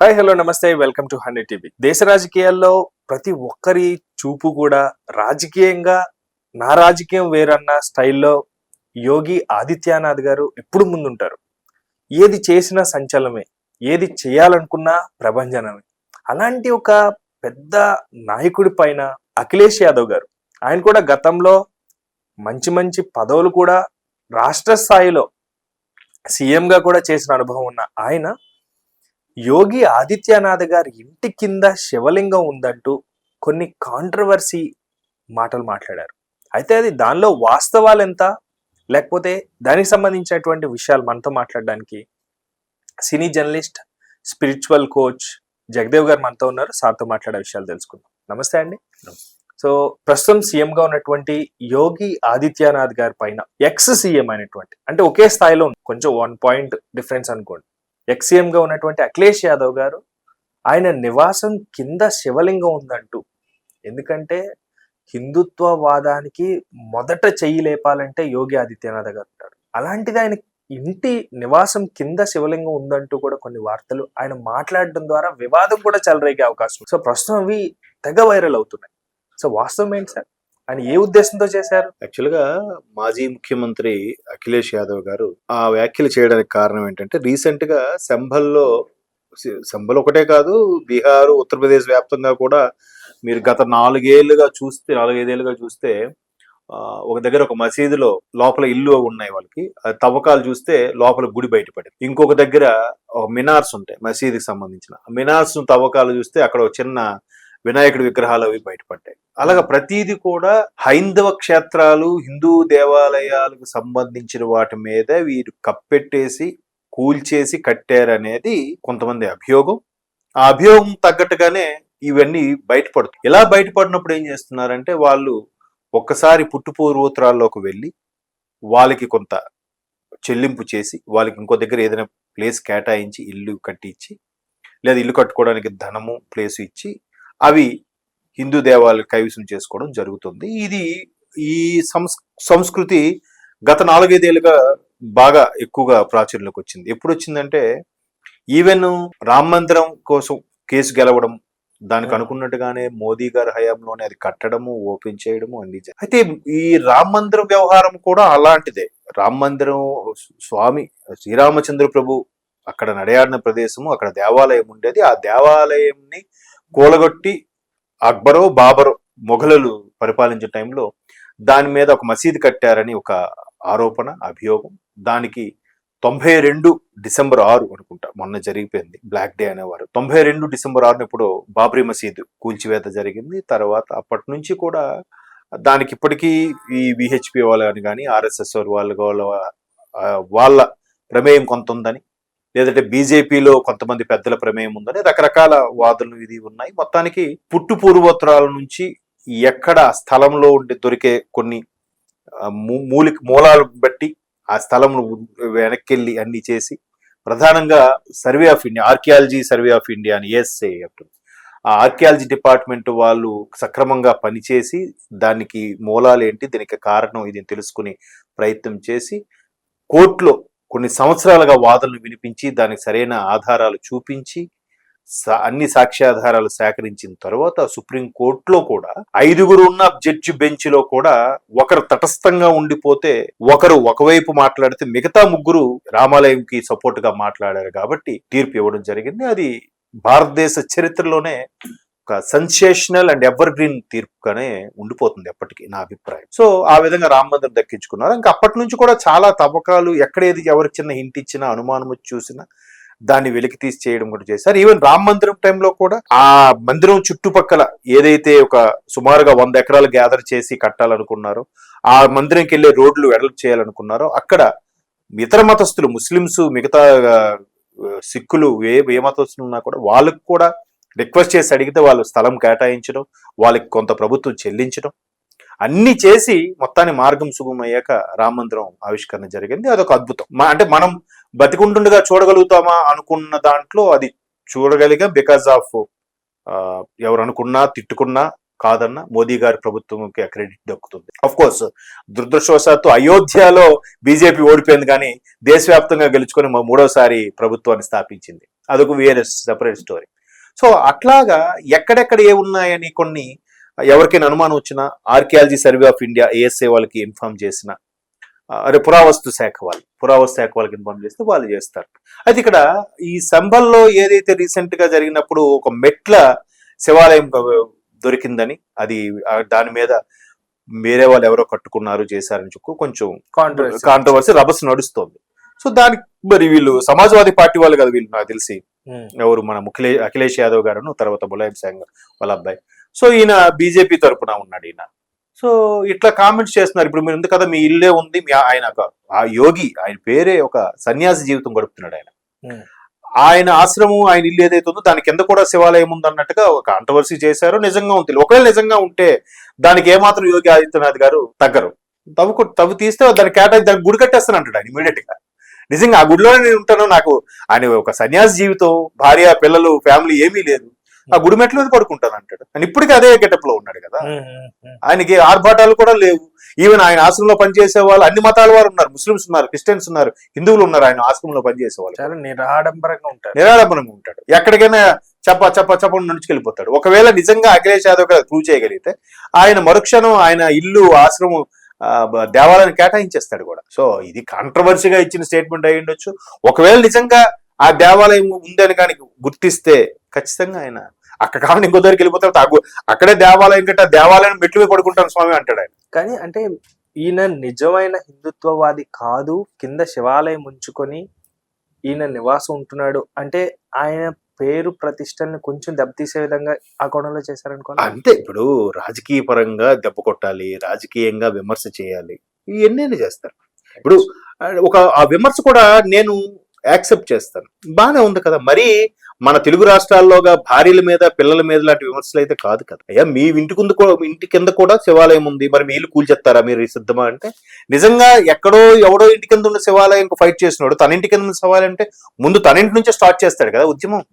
Hi hello నమస్తే welcome to 100 TV. దేశ రాజకీయాల్లో ప్రతి ఒక్కరి చూపు కూడా రాజకీయంగా నా రాజకీయం వేరన్న స్టైల్లో యోగి ఆదిత్యనాథ్ గారు ఎప్పుడు ముందుంటారు. ఏది చేసినా సంచలనమే, ఏది చేయాలనుకున్నా ప్రభంజనమే. అలాంటి ఒక పెద్ద నాయకుడి పైన అఖిలేష్ యాదవ్ గారు, ఆయన కూడా గతంలో మంచి మంచి పదవులు కూడా రాష్ట్ర స్థాయిలో సీఎంగా కూడా చేసిన అనుభవం ఉన్న ఆయన యోగి ఆదిత్యనాథ్ గారి ఇంటి కింద శివలింగం ఉందంటూ కొన్ని కాంట్రవర్సీ మాటలు మాట్లాడారు. అయితే అది దానిలో వాస్తవాలు ఎంత, లేకపోతే దానికి సంబంధించినటువంటి విషయాలు మనతో మాట్లాడడానికి సినీ జర్నలిస్ట్, స్పిరిచువల్ కోచ్ జగదేవ్ గారు మనతో ఉన్నారు. సార్తో మాట్లాడే విషయాలు తెలుసుకుందాం. నమస్తే అండి. సో ప్రస్తుతం సీఎంగా ఉన్నటువంటి యోగి ఆదిత్యనాథ్ గారి పైన ఎక్స్ సీఎం అయినటువంటి, అంటే ఒకే స్థాయిలో కొంచెం 1 పాయింట్ డిఫరెన్స్ అనుకోండి, ఎక్స్సీఎం గా ఉన్నటువంటి అఖిలేష్ యాదవ్ గారు ఆయన నివాసం కింద శివలింగం ఉందంటూ, ఎందుకంటే హిందుత్వవాదానికి మొదట చెయ్యి లేపాలంటే యోగి ఆదిత్యనాథ్ గారు ఉంటారు. అలాంటిది ఆయన ఇంటి నివాసం కింద శివలింగం ఉందంటూ కూడా కొన్ని వార్తలు ఆయన మాట్లాడడం ద్వారా వివాదం కూడా చెలరేగే అవకాశం. సో ప్రస్తుతం అవి తెగ వైరల్ అవుతున్నాయి. సో వాస్తవం ఏంటి సార్? ఆయన ఏ ఉద్దేశంతో చేశారు? యాక్చువల్గా మాజీ ముఖ్యమంత్రి అఖిలేష్ యాదవ్ గారు ఆ వ్యాఖ్యలు చేయడానికి కారణం ఏంటంటే, రీసెంట్ గా సంభల్ ఒకటే కాదు, బీహార్, ఉత్తరప్రదేశ్ వ్యాప్తంగా కూడా మీరు గత 4-5 ఏళ్ళుగా చూస్తే ఒక దగ్గర ఒక మసీదులో లోపల ఇల్లు ఉన్నాయి వాళ్ళకి, తవ్వకాలు చూస్తే లోపల గుడి బయటపడింది. ఇంకొక దగ్గర మినార్స్ ఉంటాయి మసీదుకి సంబంధించిన, మినార్స్ తవ్వకాలు చూస్తే అక్కడ ఒక చిన్న వినాయకుడి విగ్రహాలు అవి బయటపడ్డాయి. అలాగా ప్రతిదీ కూడా హైందవ క్షేత్రాలు, హిందూ దేవాలయాలకు సంబంధించిన వాటి మీద వీరు కప్పెట్టేసి కూల్చేసి కట్టారనేది కొంతమంది అభియోగం. ఆ అభియోగం తగ్గట్టుగానే ఇవన్నీ బయటపడుతుంది. ఇలా బయటపడినప్పుడు ఏం చేస్తున్నారంటే, వాళ్ళు ఒక్కసారి పుట్టుపూర్వోత్తరాల్లోకి వెళ్ళి వాళ్ళకి కొంత చెల్లింపు చేసి, వాళ్ళకి ఇంకో దగ్గర ఏదైనా ప్లేస్ కేటాయించి ఇల్లు కట్టించి, లేదా ఇల్లు కట్టుకోవడానికి ధనము ప్లేస్ ఇచ్చి అవి హిందూ దేవాలయాలు కైవసం చేసుకోవడం జరుగుతుంది. ఇది ఈ సంస్కృతి గత 4-5 ఏళ్ళుగా బాగా ఎక్కువగా ప్రాచుర్యంలోకి వచ్చింది. ఎప్పుడు వచ్చిందంటే, ఈవెన్ రామ మందిరం కోసం కేసు గెలవడం, దానికి అనుకున్నట్టుగానే మోదీ గారి హయాంలోనే అది కట్టడము, ఓపెన్ చేయడము అన్ని. అయితే ఈ రామ మందిరం వ్యవహారం కూడా అలాంటిదే. రామ మందిరం స్వామి శ్రీరామచంద్ర ప్రభు అక్కడ నడయాడిన ప్రదేశము, అక్కడ దేవాలయం ఉండేది. ఆ దేవాలయంని కూలగొట్టి అక్బరో బాబరో మొఘలులు పరిపాలించే టైంలో దాని మీద ఒక మసీదు కట్టారని ఒక ఆరోపణ, అభియోగం. దానికి 92 డిసెంబర్ 6 అనుకుంటా మొన్న జరిగిపోయింది, బ్లాక్ డే అనేవారు. 92 డిసెంబర్ 6 ఇప్పుడు బాబ్రీ మసీదు కూల్చివేత జరిగింది. తర్వాత అప్పటి నుంచి కూడా దానికి ఇప్పటికీ ఈ విహెచ్పి వాళ్ళని కానీ, ఆర్ఎస్ఎస్ వాళ్ళ ప్రమేయం కొంత ఉందని, లేదంటే బీజేపీలో కొంతమంది పెద్దల ప్రమేయం ఉందని రకరకాల వాదనలు ఇది ఉన్నాయి. మొత్తానికి పుట్టు పూర్వోత్తరాల నుంచి ఎక్కడ స్థలంలో ఉండి దొరికే కొన్ని మూలాలు బట్టి ఆ స్థలం వెనక్కి అన్ని చేసి, ప్రధానంగా survey of India, archaeology survey of India అని ఏఎస్ఐ అంటుంది, ఆ ఆర్కియాలజీ డిపార్ట్మెంట్ వాళ్ళు సక్రమంగా పనిచేసి దానికి మూలాలు ఏంటి, దీనికి కారణం ఇది తెలుసుకుని ప్రయత్నం చేసి కోర్టులో కొన్ని సంవత్సరాలుగా వాదనలు వినిపించి దానికి సరైన ఆధారాలు చూపించి అన్ని సాక్ష్యాధారాలు సేకరించిన తర్వాత సుప్రీం కోర్టులో కూడా 5గురు ఉన్న జడ్జి బెంచ్ లో కూడా ఒకరు తటస్థంగా ఉండిపోతే, ఒకరు ఒకవైపు మాట్లాడితే మిగతా 3 రామాలయంకి సపోర్ట్ గా మాట్లాడారు కాబట్టి తీర్పు ఇవ్వడం జరిగింది. అది భారతదేశ చరిత్రలోనే ఒక సెన్సేషనల్ అండ్ ఎవర్ గ్రీన్ తీర్పుగానే ఉండిపోతుంది ఎప్పటికీ, నా అభిప్రాయం. సో ఆ విధంగా రామ మందిరం దక్కించుకున్నారు. ఇంకా అప్పటి నుంచి కూడా చాలా తవ్వకాలు, ఎక్కడేది ఎవరికి చిన్న హింట్ ఇచ్చినా, అనుమానం వచ్చి చూసినా దాన్ని వెలికి తీసి చేయడం కూడా చేశారు. ఈవెన్ రామ మందిరం టైంలో కూడా ఆ మందిరం చుట్టుపక్కల ఏదైతే ఒక సుమారుగా 100 ఎకరాలు గ్యాదర్ చేసి కట్టాలనుకున్నారో, ఆ మందిరంకి వెళ్ళే రోడ్లు వెడల్పు చేయాలనుకున్నారో, అక్కడ ఇతర మతస్థులు, ముస్లింస్, మిగతా సిక్కులు, ఏ మతస్థులు ఉన్నా కూడా వాళ్ళకు కూడా రిక్వెస్ట్ చేసి అడిగితే వాళ్ళు స్థలం కేటాయించడం, వాళ్ళకి కొంత ప్రభుత్వం చెల్లించడం అన్ని చేసి మొత్తాన్ని మార్గం సుగమయ్యాక రామ మందిరం ఆవిష్కరణ జరిగింది. అదొక అద్భుతం. అంటే మనం బతికుంటుండగా చూడగలుగుతామా అనుకున్న దాంట్లో అది చూడగలిగాం. బికాస్ ఆఫ్ ఎవరు అనుకున్నా, తిట్టుకున్నా, కాదన్నా మోదీ గారి ప్రభుత్వంకి క్రెడిట్ దక్కుతుంది. అఫ్ కోర్స్ దురదృష్టవశాత్తు అయోధ్యలో బీజేపీ ఓడిపోయింది, కానీ దేశవ్యాప్తంగా గెలుచుకొని 3వసారి ప్రభుత్వాన్ని స్థాపించింది. అదొక వేరే సెపరేట్ స్టోరీ. సో అట్లాగా ఎక్కడెక్కడ ఏ ఉన్నాయని కొన్ని ఎవరికైనా అనుమానం వచ్చినా archaeology survey of India ASA వాళ్ళకి ఇన్ఫార్మ్ చేసిన, అదే పురావస్తు శాఖ వాళ్ళకి ఇన్ఫార్మ్ చేస్తే వాళ్ళు చేస్తారు. అయితే ఇక్కడ ఈ సంబల్లో ఏదైతే రీసెంట్ గా జరిగినప్పుడు ఒక మెట్ల శివాలయం దొరికిందని, అది దాని మీద వేరే వాళ్ళు ఎవరో కట్టుకున్నారు చేశారని చెప్పు కొంచెం కాంట్రవర్సీ రభస నడుస్తోంది. సో దానికి మరి వీళ్ళు సమాజ్వాదీ పార్టీ వాళ్ళు కదా వీళ్ళు, నాకు తెలిసి ఎవరు మన అఖిలేష్ యాదవ్ గారు, తర్వాత ములాయం సింగ్ వాళ్ళ అబ్బాయి. సో ఈయన బీజేపీ తరపున ఉన్నాడు ఈయన. సో ఇట్లా కామెంట్స్ చేస్తున్నారు. ఇప్పుడు మీరు ఉంది కదా, మీ ఇల్లే ఉంది, మీ ఆయన ఆ యోగి, ఆయన పేరే ఒక సన్యాసి జీవితం గడుపుతున్నాడు ఆయన. ఆయన ఆశ్రమం, ఆయన ఇల్లు ఏదైతే ఉందో దాని కింద కూడా శివాలయం ఉంది అన్నట్టుగా ఒక కాంట్రవర్సీ చేశారు. నిజంగా ఉంది, ఒకవేళ నిజంగా ఉంటే దానికి ఏమాత్రం యోగి ఆదిత్యనాథ్ గారు తగ్గరు. తవ్వు తీస్తే దాన్ని దానికి గుడి కట్టేస్తాను అంటాడు ఆయన ఇమీడియట్ గా. నిజంగా ఆ గుడిలోనే నేను ఉంటాను, నాకు ఆయన ఒక సన్యాసి జీవితం, భార్య పిల్లలు ఫ్యామిలీ ఏమీ లేదు, ఆ గుడి మెట్ల మీద పడుకుంటాను అంటాడు. ఆయన ఇప్పటికీ అదే గెటప్ లో ఉన్నాడు కదా, ఆయనకి ఆర్భాటాలు కూడా లేవు. ఈవెన్ ఆయన ఆశ్రమంలో పనిచేసే వాళ్ళు అన్ని మతాల వారు ఉన్నారు, ముస్లిమ్స్ ఉన్నారు, క్రిస్టియన్స్ ఉన్నారు, హిందువులు ఉన్నారు ఆయన ఆశ్రమంలో పనిచేసే వాళ్ళు. చాలా నిరాడంబరంగా ఉంటాడు. ఎక్కడికైనా చప్ప నడుచుకెళ్ళిపోతాడు. ఒకవేళ నిజంగా అఖిలేష్ యాదవ్ గారు ప్రూవ్ చేయగలిగితే ఆయన మరుక్షణం ఆయన ఇల్లు ఆశ్రమం దేవాలయాన్ని కేటాయించేస్తాడు కూడా. సో ఇది కాంట్రవర్సీగా ఇచ్చిన స్టేట్మెంట్ అయి ఉండొచ్చు. ఒకవేళ నిజంగా ఆ దేవాలయం ఉందని కానీ గుర్తిస్తే ఖచ్చితంగా ఆయన అక్కడ కావాలి ఇంకో దగ్గరికి వెళ్ళిపోతాడు. అక్కడే దేవాలయం కట్ట దేవాలయం మెట్లు మీద పడుకుంటాను స్వామి అంటాడు ఆయన. కానీ అంటే ఈయన నిజమైన హిందుత్వవాది కాదు, కింద శివాలయం ఉంచుకొని ఈయన నివాసం ఉంటున్నాడు అంటే ఆయన పేరు ప్రతిష్టల్ని కొంచెం దెబ్బతీసే విధంగా ఆ కోణంలో చేశారనుకో. అంతే, ఇప్పుడు రాజకీయ పరంగా దెబ్బ కొట్టాలి, రాజకీయంగా విమర్శ చేయాలి, ఇవన్నీ చేస్తారు. ఇప్పుడు ఆ విమర్శ కూడా నేను యాక్సెప్ట్ చేస్తాను, బాగానే ఉంది కదా. మరి మన తెలుగు రాష్ట్రాల్లోగా భార్యల మీద పిల్లల మీద లాంటి విమర్శలు అయితే కాదు కదా. అయ్యా మీ ఇంటి కింద కూడా శివాలయం ఉంది, మరి మీ ఇల్లు కూల్చేస్తారా మీరు సిద్ధమా అంటే? నిజంగా ఎవడో ఇంటి కింద ఉన్న శివాలయం ఫైట్ చేసినాడు, తన ఇంటి కింద ఉన్న శివాలయం అంటే ముందు తన ఇంటి నుంచే స్టార్ట్ చేస్తాడు కదా ఉద్యమం.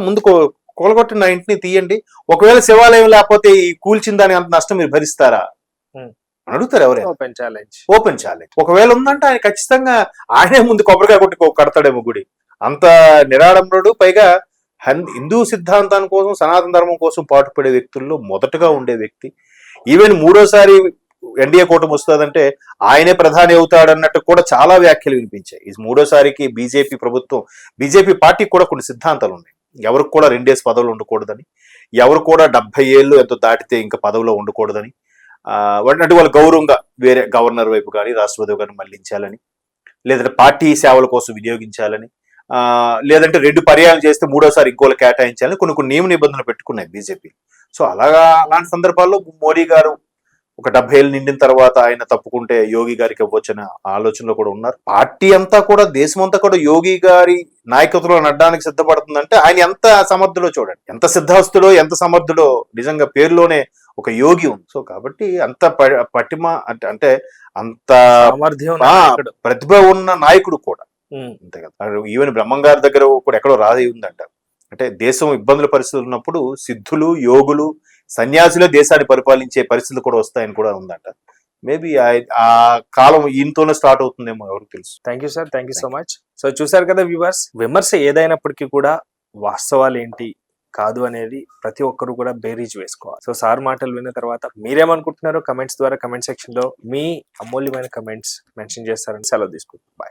ముందు కూలగొట్టిన ఇంటిని తీయండి, ఒకవేళ శివాలయం లేకపోతే ఈ కూల్చిన దాని అంత నష్టం మీరు భరిస్తారా అని అడుగుతారు ఎవరైనా. ఓపెన్ ఛాలెంజ్ ఒకవేళ ఉందంటే ఆయన ఖచ్చితంగా ఆయనే ముందు కొబ్బరికాయ కొట్టి కడతాడేమో గుడి. అంత నిరాడంబరుడు, పైగా హిందూ సిద్ధాంతాన్ని కోసం, సనాతన ధర్మం కోసం పాటుపడే వ్యక్తుల్లో మొదటగా ఉండే వ్యక్తి. ఈవెన్ మూడోసారి ఎన్డీఏ కూటమి వస్తుందంటే ఆయనే ప్రధాని అవుతాడన్నట్టు కూడా చాలా వ్యాఖ్యలు వినిపించాయి. ఈ మూడోసారికి బీజేపీ పార్టీకి కూడా కొన్ని సిద్ధాంతాలు ఉన్నాయి. ఎవరికి కూడా 2 ఏళ్ల పదవులు ఉండకూడదని, ఎవరు కూడా 70 ఏళ్ళు ఎంతో దాటితే ఇంకా పదవిలో ఉండకూడదని, అంటే వాళ్ళు గౌరవంగా వేరే గవర్నర్ వైపు కానీ రాష్ట్రపతి గారిని మళ్లించాలని, లేదంటే పార్టీ సేవల కోసం వినియోగించాలని, లేదంటే 2 పర్యాయం చేస్తే మూడోసారి ఇంకోళ్ళు కేటాయించాలని కొన్ని నియమ నిబంధనలు పెట్టుకున్నాయి బీజేపీ. సో అలాంటి సందర్భాల్లో మోడీ గారు ఒక 70 ఏళ్ళు నిండిన తర్వాత ఆయన తప్పుకుంటే యోగి గారికి ఇవ్వచ్చనే ఆలోచనలో కూడా ఉన్నారు. పార్టీ అంతా కూడా, దేశం అంతా కూడా యోగి గారి నాయకత్వంలో నడడానికి సిద్ధపడుతుందంటే ఆయన ఎంత సమర్థుడో చూడండి, ఎంత సిద్ధహస్తుడో ఎంత సమర్థుడో. నిజంగా పేరులోనే ఒక యోగి ఉంది. సో కాబట్టి అంత పటిమ అంటే అంత ప్రతిభ ఉన్న నాయకుడు కూడా అంతే కదా. ఈవెన్ బ్రహ్మం గారి దగ్గర కూడా ఎక్కడో రాజీ ఉందంట, అంటే దేశం ఇబ్బందుల పరిస్థితులు ఉన్నప్పుడు సిద్ధులు, యోగులు, సన్యాసులే దేశాన్ని పరిపాలించే పరిస్థితులు కూడా వస్తాయని కూడా ఉందంట. మేబీ ఆ కాలం ఈయనతోనే స్టార్ట్ అవుతుందేమో, ఎవరికి తెలుసు. Thank you sir, thank you so much. So చూసారు కదా వ్యూవర్స్, విమర్శ ఏదైనప్పటికీ కూడా వాస్తవాలు ఏంటి కాదు అనేది ప్రతి ఒక్కరు కూడా బేరీజ్ వేసుకోవాలి. సో సార్ మాటలు విన్న తర్వాత మీరేమనుకుంటున్నారో కమెంట్స్ ద్వారా కమెంట్ సెక్షన్ లో మీ అమూల్యమైన కమెంట్స్ మెన్షన్ చేస్తారని సెలవు తీసుకుంటాం. బాయ్.